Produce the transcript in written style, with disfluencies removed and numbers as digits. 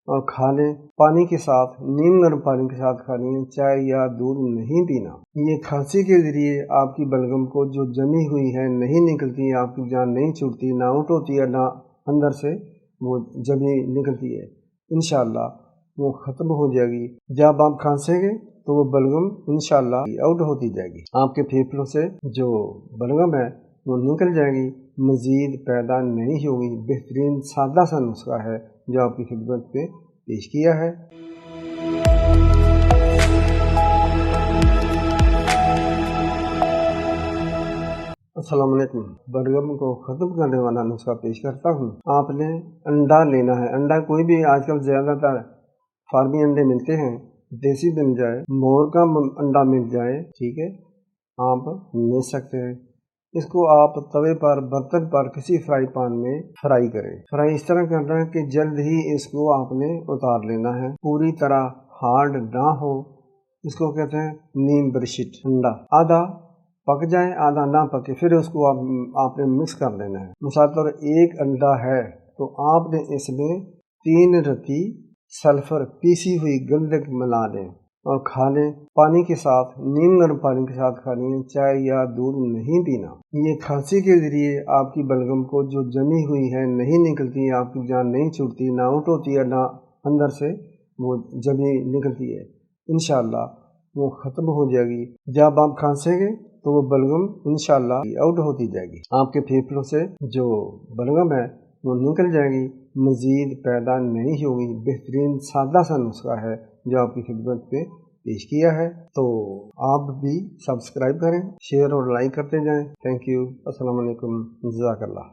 اور کھا لیں پانی کے ساتھ، نیم گرم پانی کے ساتھ کھا لیں، چائے یا دودھ نہیں پینا۔ یہ کھانسی کے ذریعے آپ کی بلغم کو جو جمی ہوئی ہے نہیں نکلتی، آپ کی جان نہیں چھوٹتی، نہ آؤٹ ہوتی ہے، نہ اندر سے وہ جمی نکلتی ہے، انشاءاللہ وہ ختم ہو جائے گی۔ جب آپ کھانسیں گے تو وہ بلغم انشاءاللہ آؤٹ ہوتی جائے گی، آپ کے پھیپھڑوں سے جو بلغم ہے وہ نکل جائے گی، مزید پیدا نہیں ہوگی۔ بہترین سادہ سا نسخہ ہے جو آپ کی خدمت پہ پیش کیا ہے۔ السلام علیکم۔ بلغم کو ختم کرنے والا نسخہ پیش کرتا ہوں۔ آپ نے انڈا لینا ہے، انڈا کوئی بھی، آج کل زیادہ تر فارمی انڈے ملتے ہیں، دیسی مل جائے، مور کا انڈا مل جائے، ٹھیک ہے، آپ لے سکتے ہیں۔ اس کو آپ توے پر، برتن پر، کسی فرائی پان میں فرائی کریں۔ فرائی اس طرح کرنا ہے کہ جلد ہی اس کو آپ نے اتار لینا ہے، پوری طرح ہارڈ نہ ہو، اس کو کہتے ہیں نیم برشٹ انڈا۔ آدھا پک جائے آدھا نہ پکے، پھر اس کو آپ نے مکس کر لینا ہے۔ مثال طور ایک انڈا ہے تو آپ نے اس میں 3 رتی سلفر پیسی ہوئی گندک ملا دیں اور کھا لیں پانی کے ساتھ، نیم گرم پانی کے ساتھ کھا لیں، چائے یا دودھ نہیں پینا۔ یہ کھانسی کے ذریعے آپ کی بلغم کو جو جمی ہوئی ہے نہیں نکلتی، آپ کی جان نہیں چھوٹتی، نہ آؤٹ ہوتی ہے، نہ اندر سے وہ جمی نکلتی ہے، انشاءاللہ وہ ختم ہو جائے گی۔ جب آپ کھانسیں گے تو وہ بلغم انشاءاللہ آؤٹ ہوتی جائے گی، آپ کے پھیپھڑوں سے جو بلغم ہے وہ نکل جائے گی، مزید پیدا نہیں ہوگی۔ بہترین سادہ سا نسخہ ہے جو آپ کی خدمت پہ پیش کیا ہے، تو آپ بھی سبسکرائب کریں، شیئر اور لائک کرتے جائیں۔ تھینک یو، السلام علیکم، جزاک اللہ۔